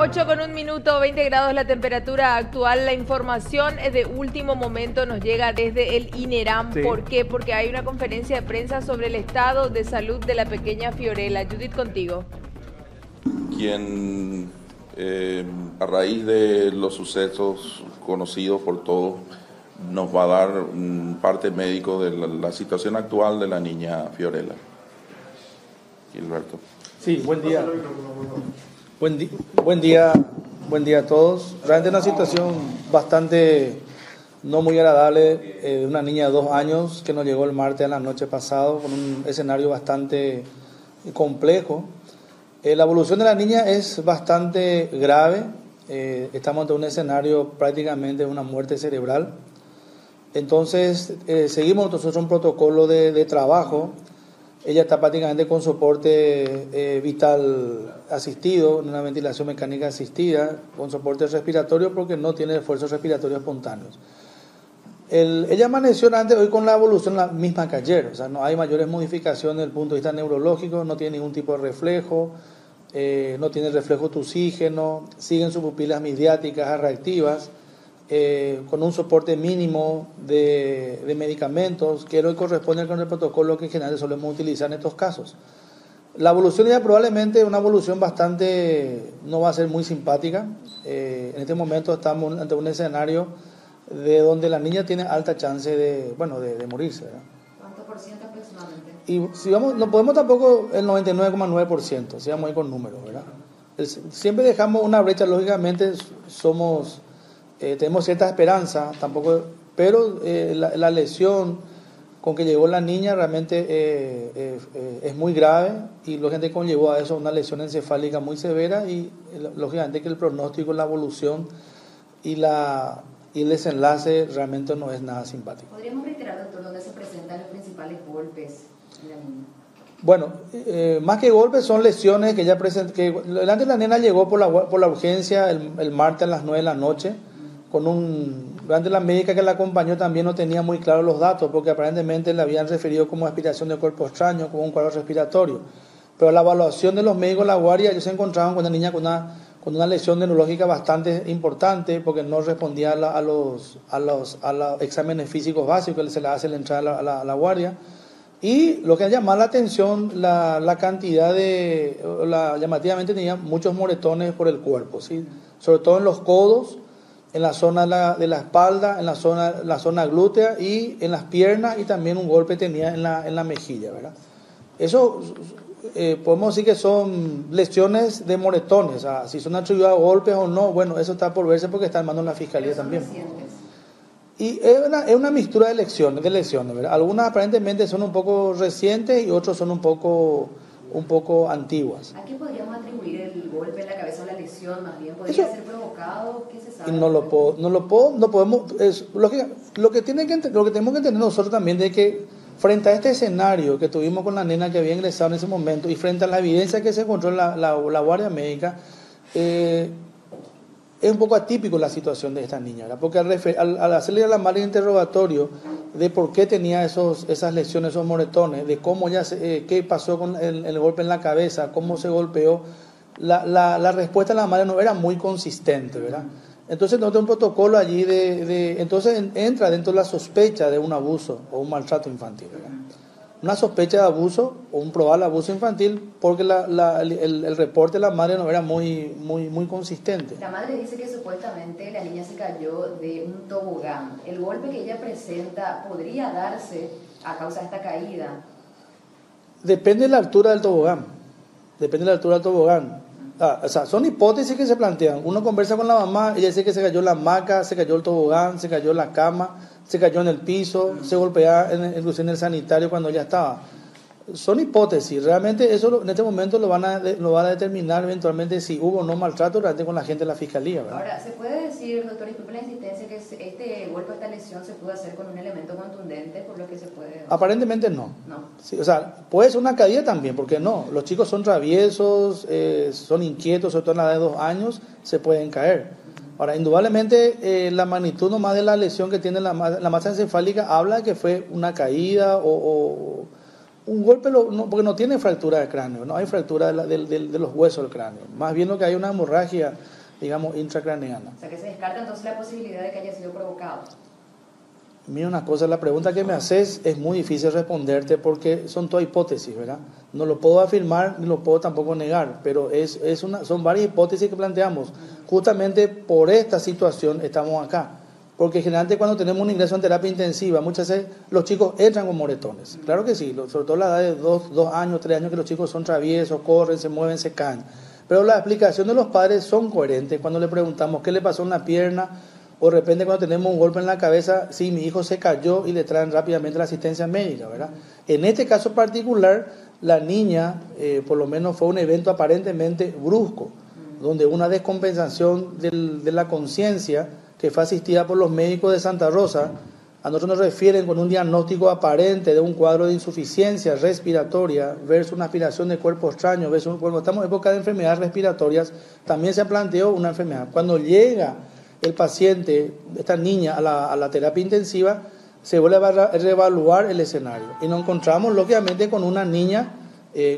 8:01, 20 grados la temperatura actual. La información es de último momento, nos llega desde el INERAM. Sí. ¿Por qué? Porque hay una conferencia de prensa sobre el estado de salud de la pequeña Fiorella. Judith, contigo. Quien, a raíz de los sucesos conocidos por todos, nos va a dar un parte médico de la situación actual de la niña Fiorella. Gilberto. Sí, buen día. Buen día a todos. Realmente una situación bastante no muy agradable de una niña de 2 años que nos llegó el martes a la noche pasado con un escenario bastante complejo. La evolución de la niña es bastante grave. Estamos ante un escenario prácticamente de una muerte cerebral. Entonces, seguimos nosotros un protocolo de trabajo. Ella está prácticamente con soporte vital asistido, en una ventilación mecánica asistida, con soporte respiratorio porque no tiene esfuerzos respiratorios espontáneos. Ella amaneció antes hoy con la evolución la misma que ayer, o sea, no hay mayores modificaciones desde el punto de vista neurológico, no tiene ningún tipo de reflejo, no tiene reflejo tuxígeno, siguen sus pupilas midriáticas reactivas, con un soporte mínimo de medicamentos, que hoy corresponde con el protocolo que en general solemos utilizar en estos casos. La evolución ya probablemente una evolución bastante, no va a ser muy simpática. En este momento estamos ante un escenario de donde la niña tiene alta chance de morirse, ¿verdad? ¿Cuánto por ciento aproximadamente? Y si vamos, no podemos tampoco el 99,9%, si vamos a ir con números, ¿verdad? Siempre dejamos una brecha, lógicamente tenemos cierta esperanza, tampoco, pero la lesión con que llegó la niña realmente es muy grave y lógicamente conllevó a eso una lesión encefálica muy severa y lógicamente que el pronóstico, la evolución y el desenlace realmente no es nada simpático. ¿Podríamos reiterar, doctor, dónde se presentan los principales golpes en la niña? Bueno, más que golpes son lesiones que ella presenta. Antes la nena llegó por la urgencia el martes a las 9 de la noche. Durante la médica que la acompañó también no tenía muy claros los datos porque aparentemente le habían referido como aspiración de cuerpo extraño, como un cuadro respiratorio. Pero la evaluación de los médicos de la guardia, ellos se encontraban con una niña con una lesión neurológica bastante importante porque no respondía a los exámenes físicos básicos que se le hace al entrar a la guardia. Y lo que llamaba la atención, la cantidad llamativamente tenía muchos moretones por el cuerpo, ¿sí? Sobre todo en los codos, en la zona de la espalda, en la zona glútea y en las piernas, y también un golpe tenía en la mejilla, ¿verdad? Eso podemos decir que son lesiones de moretones, o sea, si son atribuidas a golpes o no, bueno, eso está por verse porque está en manos de la fiscalía también. Y es una mixtura de lesiones, ¿verdad? Algunas aparentemente son un poco recientes y otras son un poco antiguas. ¿A qué podríamos atribuir el golpe en la cabeza o la lesión? Más bien, ¿podría ser provocado? ¿Qué se sabe? Y no podemos. Lo que tenemos que entender nosotros también de que frente a este escenario que tuvimos con la nena que había ingresado en ese momento y frente a la evidencia que se encontró en la guardia médica, es un poco atípico la situación de esta niña, ¿verdad? Porque al hacerle a la madre interrogatorio de por qué tenía esas lesiones, esos moretones, de cómo qué pasó con el golpe en la cabeza, cómo se golpeó, la respuesta de la madre no era muy consistente, ¿verdad? Entonces nosotros un protocolo allí entonces entra dentro de la sospecha de un abuso o un maltrato infantil, ¿verdad? Una sospecha de abuso o un probable abuso infantil porque el reporte de la madre no era muy consistente. La madre dice que supuestamente la niña se cayó de un tobogán. ¿El golpe que ella presenta podría darse a causa de esta caída? Depende de la altura del tobogán. O sea, son hipótesis que se plantean. Uno conversa con la mamá, ella dice que se cayó la hamaca, se cayó el tobogán, se cayó la cama, se cayó en el piso, se golpea incluso en el sanitario cuando ya estaba. Son hipótesis, realmente eso en este momento lo van a determinar eventualmente si hubo o no maltrato realmente con la gente de la fiscalía, ¿verdad? Ahora, ¿se puede decir, doctor, disculpe la insistencia, que este golpe, esta lesión se pudo hacer con un elemento contundente por lo que se puede...? Aparentemente no. No. Sí, o sea, puede ser una caída también, porque no. Los chicos son traviesos, son inquietos, sobre todo en la edad de 2 años, se pueden caer. Ahora, indudablemente, la magnitud nomás de la lesión que tiene la masa encefálica habla de que fue una caída o un golpe, porque no tiene fractura de cráneo, no hay fractura de los huesos del cráneo. Más bien lo que hay una hemorragia digamos, intracraneana. O sea, que se descarta entonces la posibilidad de que haya sido provocado. Mira una cosa, la pregunta que me haces es muy difícil responderte porque son todas hipótesis, ¿verdad? No lo puedo afirmar ni lo puedo tampoco negar, pero son varias hipótesis que planteamos. Justamente por esta situación estamos acá. Porque generalmente cuando tenemos un ingreso en terapia intensiva, muchas veces los chicos entran con moretones. Claro que sí, sobre todo a la edad de 2 años, 3 años, que los chicos son traviesos, corren, se mueven, se caen. Pero la explicación de los padres son coherentes cuando le preguntamos qué le pasó en la pierna, o de repente cuando tenemos un golpe en la cabeza, sí, mi hijo se cayó y le traen rápidamente la asistencia médica, ¿verdad? En este caso particular, la niña, por lo menos fue un evento aparentemente brusco, donde una descompensación de la conciencia que fue asistida por los médicos de Santa Rosa, a nosotros nos refieren con un diagnóstico aparente de un cuadro de insuficiencia respiratoria versus una aspiración de cuerpo extraño, cuando estamos en época de enfermedades respiratorias, también se planteó una enfermedad. Cuando llega el paciente, esta niña, a la terapia intensiva, se vuelve a reevaluar el escenario. Y nos encontramos, lógicamente, con una niña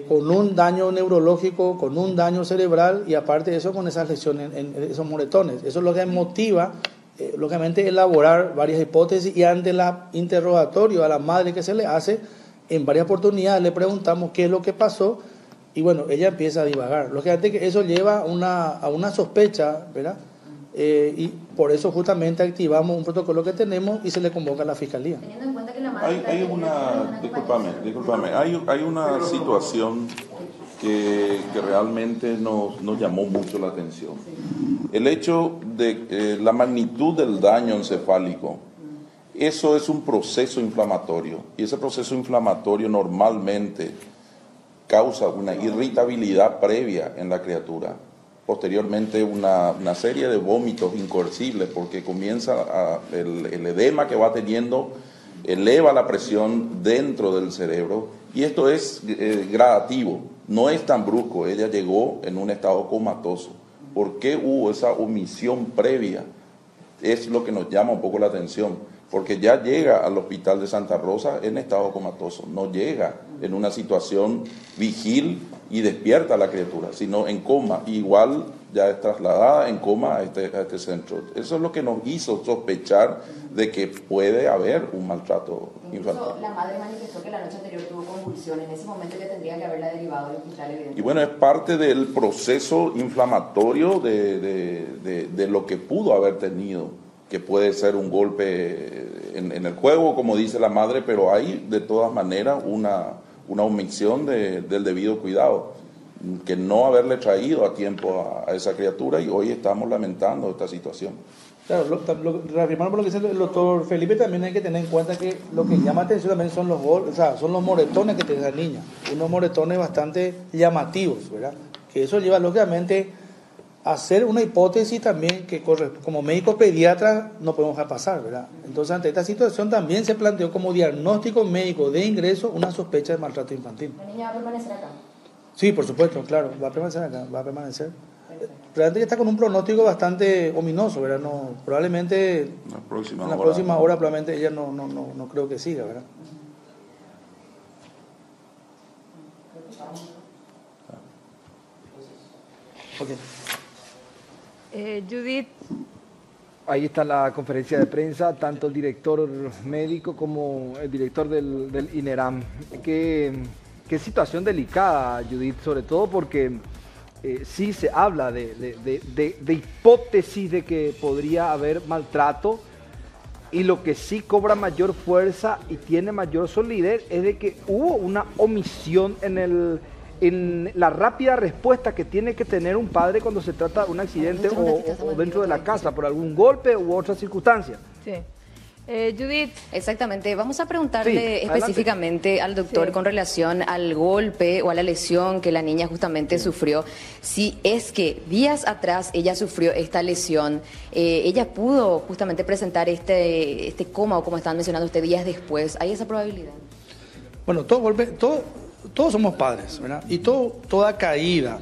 con un daño neurológico, con un daño cerebral y aparte de eso con esas lesiones, esos moretones. Eso es lo que motiva, lógicamente, elaborar varias hipótesis y ante el interrogatorio a la madre que se le hace, en varias oportunidades le preguntamos qué es lo que pasó y bueno, ella empieza a divagar. Lógicamente que eso lleva a una sospecha, ¿verdad? Y por eso justamente activamos un protocolo que tenemos y se le convoca a la fiscalía. Teniendo en cuenta que la madre discúlpame, hay una situación que realmente nos llamó mucho la atención. El hecho de la magnitud del daño encefálico, eso es un proceso inflamatorio y ese proceso inflamatorio normalmente causa una irritabilidad previa en la criatura. Posteriormente una serie de vómitos incoercibles porque comienza el edema que va teniendo, eleva la presión dentro del cerebro y esto es gradativo, no es tan brusco, ella llegó en un estado comatoso. ¿Por qué hubo esa omisión previa? Es lo que nos llama un poco la atención, porque ya llega al hospital de Santa Rosa en estado comatoso, no llega en una situación vigil y despierta a la criatura, sino en coma, igual ya es trasladada en coma a este centro. Eso es lo que nos hizo sospechar de que puede haber un maltrato infantil. La madre manifestó que la noche anterior tuvo convulsiones, en ese momento ya tendría que haberla derivado al hospital, evidentemente. Y bueno, es parte del proceso inflamatorio de lo que pudo haber tenido, que puede ser un golpe en el juego, como dice la madre, pero hay de todas maneras una omisión del debido cuidado, que no haberle traído a tiempo a esa criatura y hoy estamos lamentando esta situación. Claro, reafirmando por lo que dice el doctor Felipe, también hay que tener en cuenta que lo que llama atención también son son los moretones que tiene la niña, unos moretones bastante llamativos, ¿verdad? Que eso lleva lógicamente a hacer una hipótesis también que como médico pediatra no podemos dejar pasar, ¿verdad? Entonces ante esta situación también se planteó como diagnóstico médico de ingreso una sospecha de maltrato infantil. ¿La niña va a permanecer acá? Sí, por supuesto, claro, va a permanecer acá, va a permanecer. Realmente está con un pronóstico bastante ominoso, ¿verdad? No, probablemente en la próxima hora probablemente ella no creo que siga, ¿verdad? Okay. Judith. Ahí está la conferencia de prensa, tanto el director médico como el director del INERAM. Qué situación delicada, Judith, sobre todo porque sí se habla de hipótesis de que podría haber maltrato y lo que sí cobra mayor fuerza y tiene mayor solidez es de que hubo una omisión en la rápida respuesta que tiene que tener un padre cuando se trata de un accidente o dentro de la casa por algún golpe u otra circunstancia. Sí. Judith. Exactamente. Vamos a preguntarle específicamente al doctor con relación al golpe o a la lesión que la niña justamente sufrió. Si es que días atrás ella sufrió esta lesión, ella pudo justamente presentar este coma o como estaban mencionando usted días después. ¿Hay esa probabilidad? Bueno, todos somos padres, ¿verdad? Y toda caída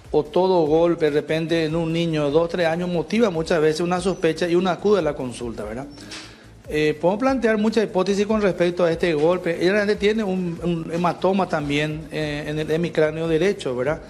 o todo golpe de repente en un niño de 2 o 3 años motiva muchas veces una sospecha y una acude a la consulta, ¿verdad? Podemos plantear muchas hipótesis con respecto a este golpe. Ella realmente tiene un hematoma también en el hemicráneo derecho, ¿verdad?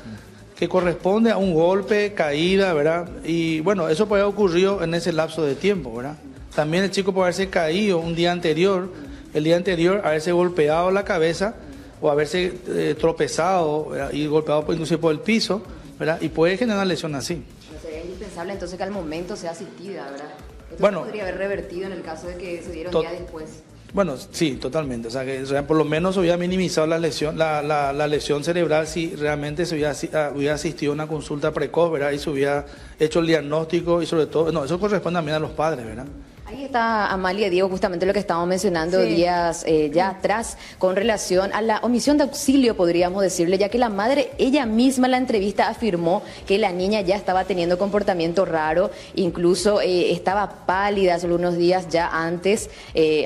que corresponde a un golpe, caída, ¿verdad? Y bueno, eso puede haber ocurrido en ese lapso de tiempo, ¿verdad? También el chico puede haberse caído un día anterior, el día anterior haberse golpeado la cabeza o haberse tropezado, ¿verdad? Y golpeado inclusive por el piso, ¿verdad? Y puede generar una lesión así. Sería indispensable entonces que al momento sea asistida, ¿verdad? Esto bueno, podría haber revertido en el caso de que se diera un día después. Bueno, sí, totalmente. O sea, que por lo menos se hubiera minimizado la lesión cerebral si realmente se hubiera asistido a una consulta precoz, ¿verdad? Y se hubiera hecho el diagnóstico y sobre todo, no, eso corresponde también a los padres, ¿verdad? Ahí está Amalia, Diego, justamente lo que estábamos mencionando días ya atrás con relación a la omisión de auxilio, podríamos decirle, ya que la madre, ella misma en la entrevista afirmó que la niña ya estaba teniendo comportamiento raro, incluso estaba pálida hace unos días ya antes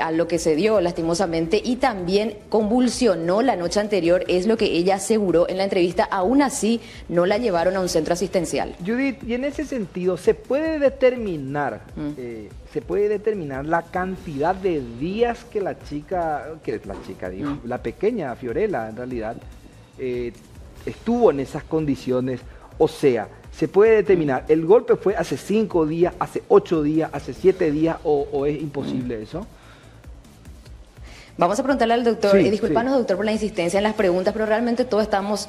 a lo que se dio lastimosamente, y también convulsionó la noche anterior, es lo que ella aseguró en la entrevista. Aún así no la llevaron a un centro asistencial. Judith, y en ese sentido, ¿se puede determinar la cantidad de días que la pequeña Fiorella en realidad estuvo en esas condiciones? O sea, ¿se puede determinar, el golpe fue hace 5 días, hace 8 días, hace 7 días o es imposible eso? Vamos a preguntarle al doctor, sí, disculpanos doctor por la insistencia en las preguntas, pero realmente todos estamos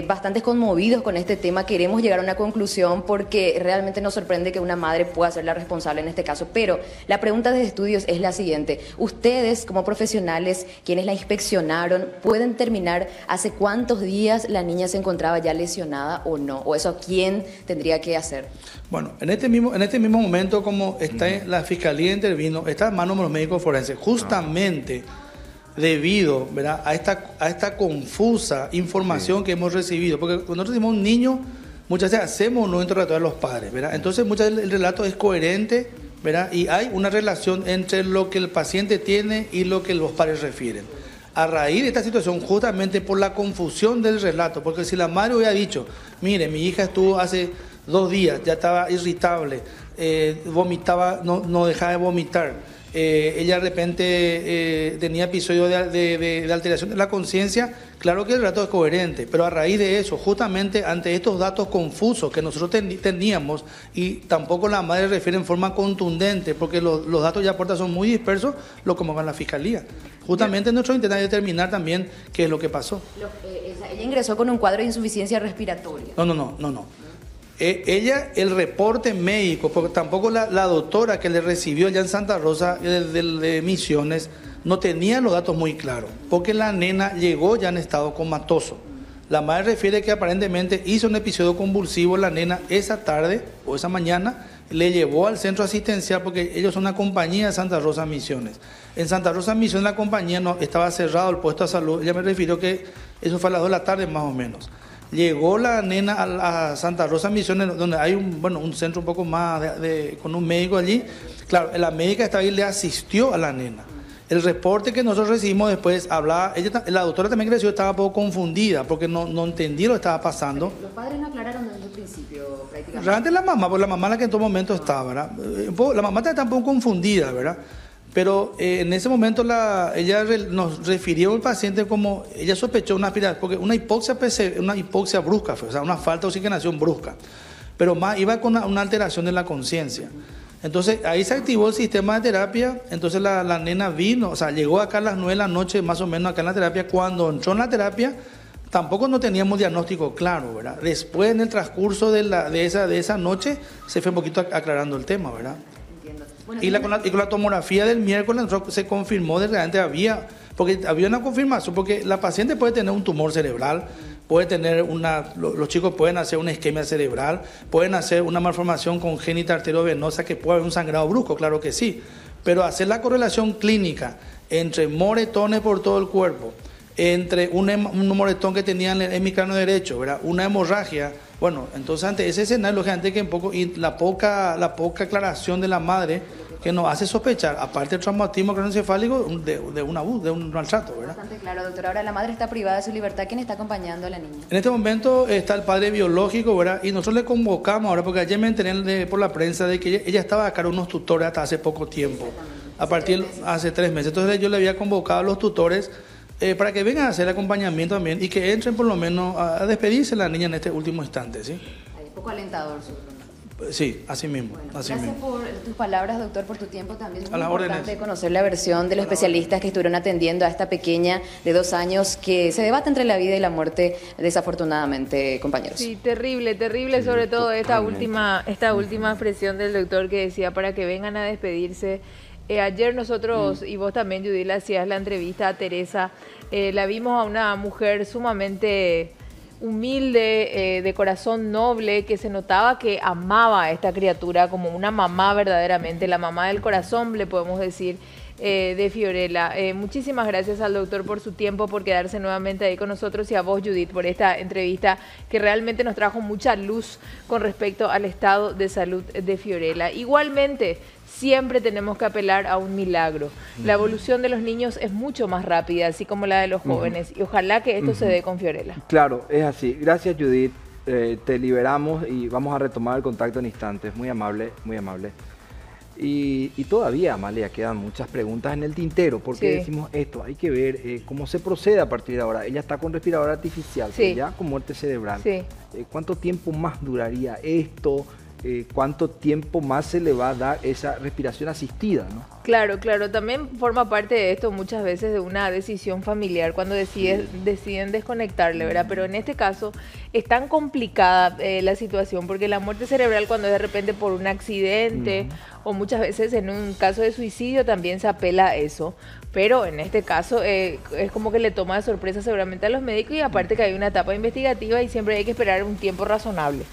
bastante conmovidos con este tema, queremos llegar a una conclusión porque realmente nos sorprende que una madre pueda ser la responsable en este caso, pero la pregunta de estudios es la siguiente: ustedes como profesionales, quienes la inspeccionaron, ¿pueden determinar hace cuántos días la niña se encontraba ya lesionada o no? ¿O eso quién tendría que hacer? Bueno, en este mismo momento, como la Fiscalía intervino, está en manos de los médicos forenses, justamente debido, ¿verdad?, a esta confusa información que hemos recibido, porque cuando nosotros decimos un niño, muchas veces hacemos un nuevo interrogatorio a los padres, ¿verdad? Entonces muchas veces el relato es coherente, ¿verdad? Y hay una relación entre lo que el paciente tiene y lo que los padres refieren. A raíz de esta situación, justamente por la confusión del relato, porque si la madre hubiera dicho, mire, mi hija estuvo hace 2 días, ya estaba irritable, vomitaba, no dejaba de vomitar, ella de repente tenía episodios de alteración de la conciencia, claro que el relato es coherente, pero a raíz de eso, justamente ante estos datos confusos que nosotros teníamos, y tampoco la madre refiere en forma contundente, porque los datos ya aportan son muy dispersos, lo como con la Fiscalía. Justamente nosotros intentamos determinar también qué es lo que pasó. Ella ingresó con un cuadro de insuficiencia respiratoria. No. Ella, el reporte médico, porque tampoco la doctora que le recibió allá en Santa Rosa de Misiones no tenía los datos muy claros, porque la nena llegó ya en estado comatoso. La madre refiere que aparentemente hizo un episodio convulsivo la nena esa tarde o esa mañana, le llevó al centro asistencial porque ellos son una compañía de Santa Rosa Misiones. En Santa Rosa Misiones la compañía no estaba cerrado el puesto de salud, ella me refirió que eso fue a las 2 de la tarde más o menos. Llegó la nena a Santa Rosa Misiones, donde hay un centro un poco más con un médico allí. Claro, la médica estaba ahí, le asistió a la nena. El reporte que nosotros recibimos después hablaba, la doctora también creció, estaba un poco confundida porque no entendía lo que estaba pasando. Los padres no aclararon desde el principio prácticamente. Realmente la mamá, porque la mamá la que en todo momento estaba, ¿verdad? La mamá está un poco confundida, ¿verdad? Pero en ese momento ella nos refirió al paciente como, ella sospechó una aspiración, porque una hipoxia brusca fue, o sea, una falta de oxigenación brusca, pero más iba con una alteración de la conciencia. Entonces ahí se activó el sistema de terapia, entonces la nena vino, o sea, llegó acá a las 9 de la noche, más o menos acá en la terapia. Cuando entró en la terapia, tampoco no teníamos diagnóstico claro, ¿verdad? Después, en el transcurso de esa noche, se fue un poquito aclarando el tema, ¿verdad? Bueno, y con la tomografía del miércoles se confirmó de que realmente porque había una confirmación, porque la paciente puede tener un tumor cerebral, puede tener los chicos pueden hacer una isquemia cerebral, pueden hacer una malformación congénita arteriovenosa, que puede haber un sangrado brusco, claro que sí, pero hacer la correlación clínica entre moretones por todo el cuerpo, entre un moretón que tenía en el hemisferio derecho, ¿verdad?, una hemorragia. Bueno, entonces ante ese escenario, lógicamente que y la poca aclaración de la madre, que nos hace sospechar, aparte del traumatismo craneoencefálico, de un abuso, de un maltrato, ¿verdad? Bastante claro, doctor. Ahora, la madre está privada de su libertad. ¿Quién está acompañando a la niña? En este momento está el padre biológico, ¿verdad? Y nosotros le convocamos ahora, porque ayer me enteré por la prensa de que ella estaba a cargo de unos tutores hasta hace poco tiempo, hace 3 meses. Entonces yo le había convocado a los tutores para que vengan a hacer acompañamiento también y que entren por lo menos a despedirse la niña en este último instante, ¿sí? Ahí, poco alentador, supongo. Sí, así mismo. Bueno, así gracias mismo. por tus palabras, doctor, por tu tiempo también. Es muy órdenes. importante conocer la versión de los especialistas que estuvieron atendiendo a esta pequeña de 2 años que se debate entre la vida y la muerte, desafortunadamente, compañeros. Sí, terrible, terrible, sobre todo esta última expresión del doctor que decía para que vengan a despedirse. Ayer nosotros, y vos también, Judith, le hacías la entrevista a Teresa, la vimos a una mujer sumamente humilde, de corazón noble, que se notaba que amaba a esta criatura como una mamá verdaderamente, la mamá del corazón, le podemos decir, de Fiorella. Muchísimas gracias al doctor por su tiempo, por quedarse nuevamente ahí con nosotros, y a vos, Judith, por esta entrevista que realmente nos trajo mucha luz con respecto al estado de salud de Fiorella. Igualmente, siempre tenemos que apelar a un milagro. La evolución de los niños es mucho más rápida, así como la de los jóvenes, y ojalá que esto se dé con Fiorella. Claro, es así. Gracias, Judith. Te liberamos y vamos a retomar el contacto en instantes. Muy amable, muy amable. Y todavía, Amalia, quedan muchas preguntas en el tintero. ¿Por qué decimos esto? Hay que ver cómo se procede a partir de ahora. Ella está con respirador artificial, ya con muerte cerebral. ¿Cuánto tiempo más duraría esto? ¿Cuánto tiempo más se le va a dar esa respiración asistida, ¿no? Claro, claro. También forma parte de esto muchas veces de una decisión familiar cuando deciden desconectarle, ¿verdad? Pero en este caso es tan complicada la situación, porque la muerte cerebral, cuando es de repente por un accidente o muchas veces en un caso de suicidio, también se apela a eso. Pero en este caso es como que le toma de sorpresa seguramente a los médicos, y aparte que hay una etapa investigativa y siempre hay que esperar un tiempo razonable.